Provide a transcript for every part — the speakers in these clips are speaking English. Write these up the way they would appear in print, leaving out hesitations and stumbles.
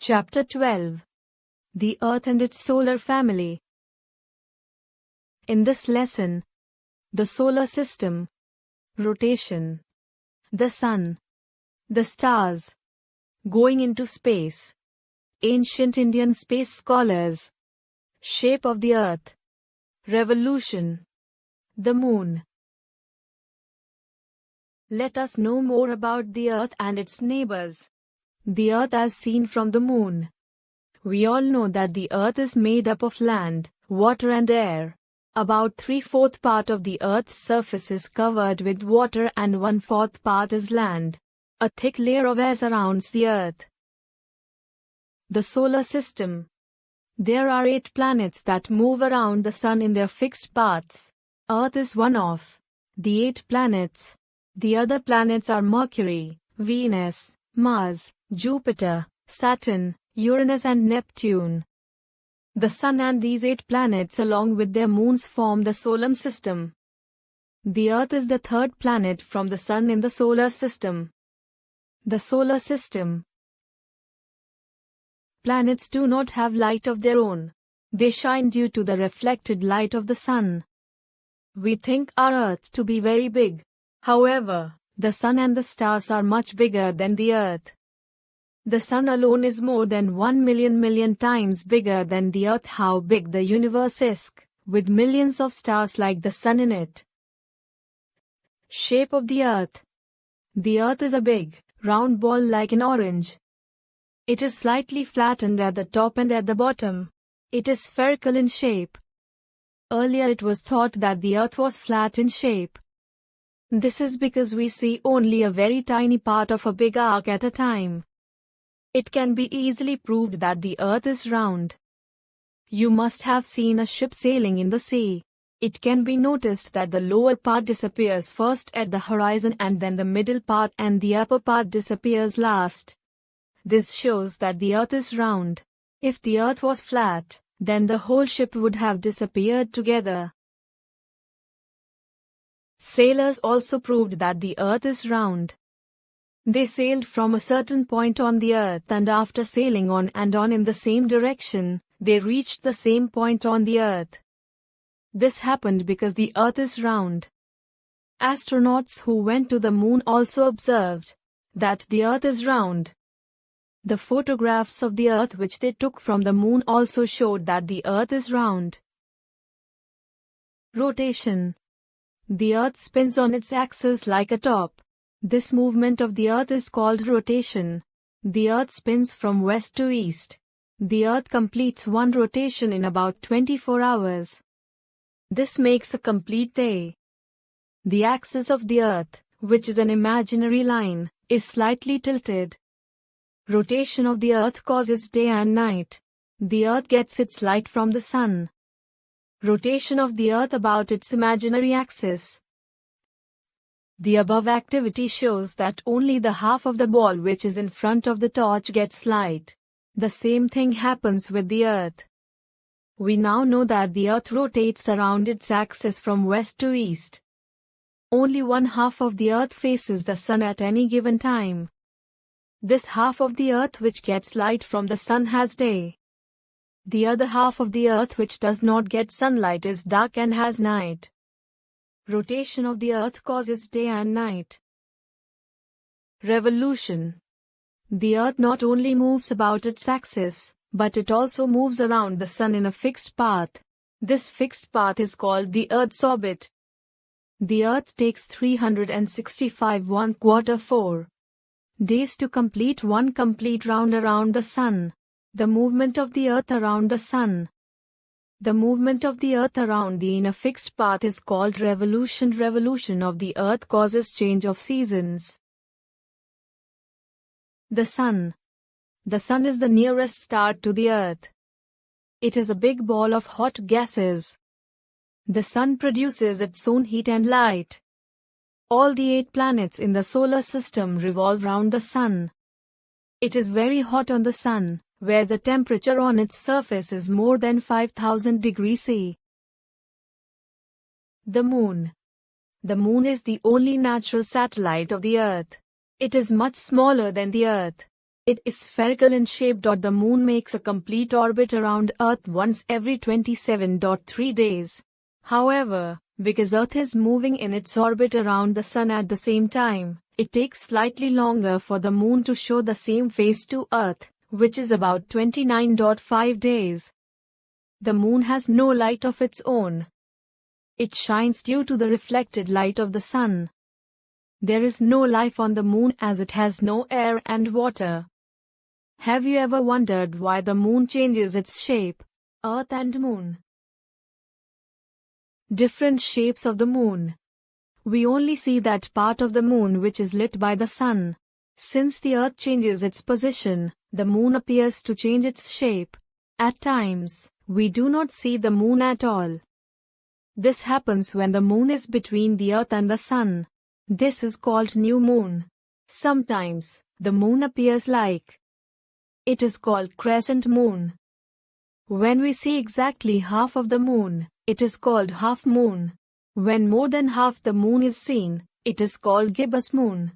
Chapter 12. The Earth and its Solar Family. In this lesson, the solar system, rotation, the sun, the stars, going into space, ancient Indian space scholars, shape of the Earth, revolution, the moon. Let us know more about the Earth and its neighbors. The Earth as seen from the moon. We all know that the Earth is made up of land, water and air. About 3/4 part of the Earth's surface is covered with water and 1/4 part is land. A thick layer of air surrounds the Earth. The solar system. There are 8 planets that move around the Sun in their fixed paths. Earth is one of the 8 planets. The other planets are Mercury, Venus, Mars, Jupiter, Saturn, Uranus and Neptune. The Sun and these 8 planets along with their moons form the solar system. The Earth is the 3rd planet from the Sun in the solar system. The solar system. Planets do not have light of their own. They shine due to the reflected light of the Sun. We think our Earth to be very big. However, the Sun and the stars are much bigger than the Earth. The Sun alone is more than 1 million times bigger than the Earth. How big the universe is, with millions of stars like the Sun in it. Shape of the Earth. The Earth is a big, round ball like an orange. It is slightly flattened at the top and at the bottom. It is spherical in shape. Earlier it was thought that the Earth was flat in shape. This is because we see only a very tiny part of a big arc at a time. It can be easily proved that the Earth is round. You must have seen a ship sailing in the sea. It can be noticed that the lower part disappears first at the horizon and then the middle part and the upper part disappears last. This shows that the Earth is round. If the Earth was flat, then the whole ship would have disappeared together. Sailors also proved that the Earth is round. They sailed from a certain point on the Earth and after sailing on and on in the same direction, they reached the same point on the Earth. This happened because the Earth is round. Astronauts who went to the moon also observed that the Earth is round. The photographs of the Earth which they took from the moon also showed that the Earth is round. Rotation. The Earth spins on its axis like a top. This movement of the Earth is called rotation. The Earth spins from west to east. The Earth completes one rotation in about 24 hours. This makes a complete day. The axis of the Earth, which is an imaginary line, is slightly tilted. Rotation of the Earth causes day and night. The Earth gets its light from the Sun. Rotation of the Earth about its imaginary axis. The above activity shows that only the half of the ball which is in front of the torch gets light. The same thing happens with the Earth. We now know that the Earth rotates around its axis from west to east. Only one half of the Earth faces the Sun at any given time. This half of the Earth which gets light from the Sun has day. The other half of the Earth which does not get sunlight is dark and has night. Rotation of the Earth causes day and night. Revolution. The Earth not only moves about its axis, but it also moves around the Sun in a fixed path. This fixed path is called the Earth's orbit. The Earth takes 365 1/4 days to complete one complete round around the Sun. The movement of the Earth around the Sun. The movement of the Earth around the in a fixed path is called revolution. Revolution of the Earth causes change of seasons. The Sun. The Sun is the nearest star to the Earth. It is a big ball of hot gases. The Sun produces its own heat and light. All the 8 planets in the solar system revolve round the Sun. It is very hot on the Sun, where the temperature on its surface is more than 5000 degrees C. The Moon. The Moon is the only natural satellite of the Earth. It is much smaller than the Earth. It is spherical in shape. The moon makes a complete orbit around Earth once every 27.3 days. However, because Earth is moving in its orbit around the Sun at the same time, it takes slightly longer for the moon to show the same phase to Earth, which is about 29.5 days. The moon has no light of its own. It shines due to the reflected light of the Sun. There is no life on the moon as it has no air and water. Have you ever wondered why the moon changes its shape? Earth and moon. Different shapes of the moon. We only see that part of the moon which is lit by the Sun. Since the Earth changes its position, the moon appears to change its shape. At times, we do not see the moon at all. This happens when the moon is between the Earth and the Sun. This is called new moon. Sometimes, the moon appears like. It is called crescent moon. When we see exactly half of the moon, it is called half moon. When more than half the moon is seen, it is called gibbous moon.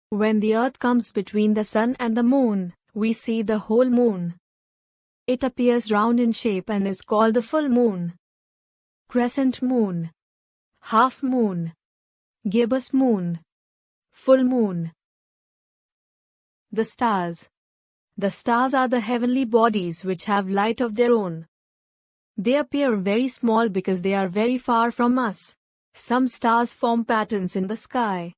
When the Earth comes between the Sun and the moon, we see the whole moon. It appears round in shape and is called the full moon. Crescent moon, half moon, gibbous moon, full moon. The stars. The stars are the heavenly bodies which have light of their own. They appear very small because they are very far from us. Some stars form patterns in the sky.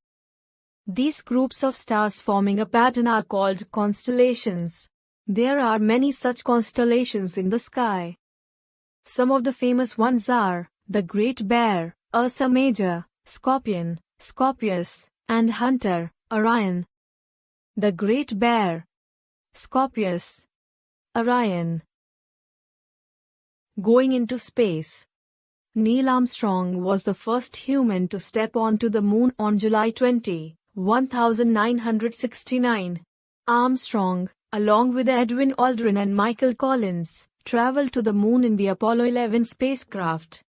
These groups of stars forming a pattern are called constellations. There are many such constellations in the sky. Some of the famous ones are the Great Bear, Ursa Major, Scorpion, Scorpius, and Hunter, Orion. The Great Bear, Scorpius, Orion. Going into space. Neil Armstrong was the first human to step onto the moon on July 20, 1969. Armstrong, along with Edwin Aldrin and Michael Collins, traveled to the moon in the Apollo 11 spacecraft.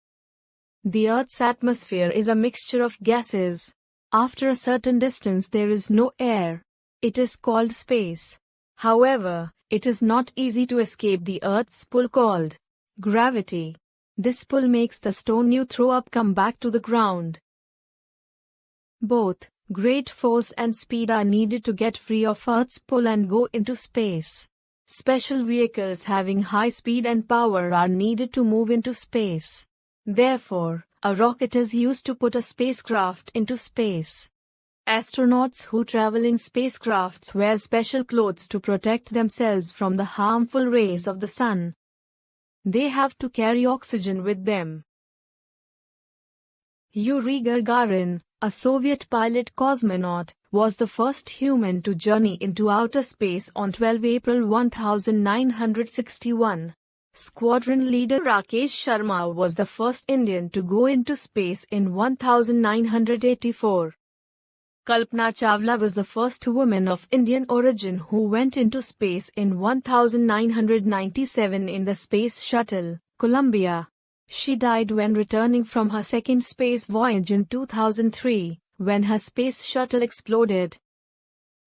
The Earth's atmosphere is a mixture of gases. After a certain distance there is no air. It is called space. However, it is not easy to escape the Earth's pull called gravity. This pull makes the stone you throw up come back to the ground. Both great force and speed are needed to get free of Earth's pull and go into space. Special vehicles having high speed and power are needed to move into space. Therefore, a rocket is used to put a spacecraft into space. Astronauts who travel in spacecrafts wear special clothes to protect themselves from the harmful rays of the sun. They have to carry oxygen with them. Yuri Gagarin, a Soviet pilot cosmonaut, was the first human to journey into outer space on 12 April 1961. Squadron leader Rakesh Sharma was the first Indian to go into space in 1984. Kalpana Chawla was the first woman of Indian origin who went into space in 1997 in the Space Shuttle, Columbia. She died when returning from her second space voyage in 2003, when her space shuttle exploded.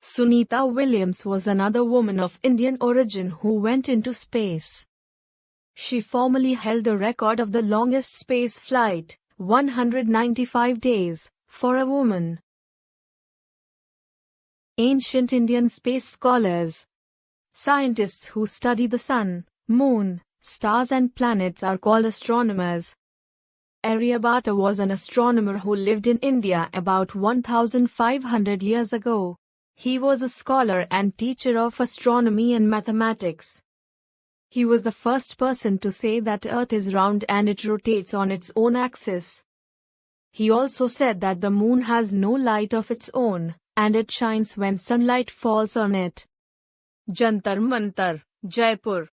Sunita Williams was another woman of Indian origin who went into space. She formerly held the record of the longest space flight, 195 days, for a woman. Ancient Indian space scholars. Scientists who study the sun, moon, stars and planets are called astronomers. Aryabhata was an astronomer who lived in India about 1500 years ago. He was a scholar and teacher of astronomy and mathematics. He was the first person to say that Earth is round and it rotates on its own axis. He also said that the moon has no light of its own, and it shines when sunlight falls on it. Jantar Mantar, Jaipur.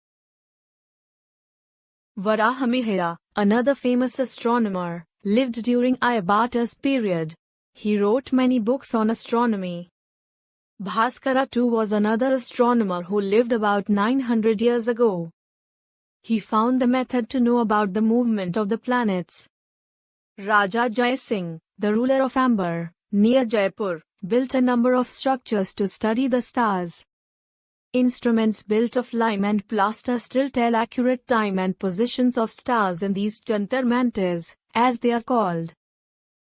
Varahamihira, another famous astronomer, lived during Aryabhata's period. He wrote many books on astronomy. Bhaskara too was another astronomer who lived about 900 years ago. He found the method to know about the movement of the planets. Raja Jai Singh, the ruler of Amber, near Jaipur, built a number of structures to study the stars. Instruments built of lime and plaster still tell accurate time and positions of stars in these jantar mantars, as they are called.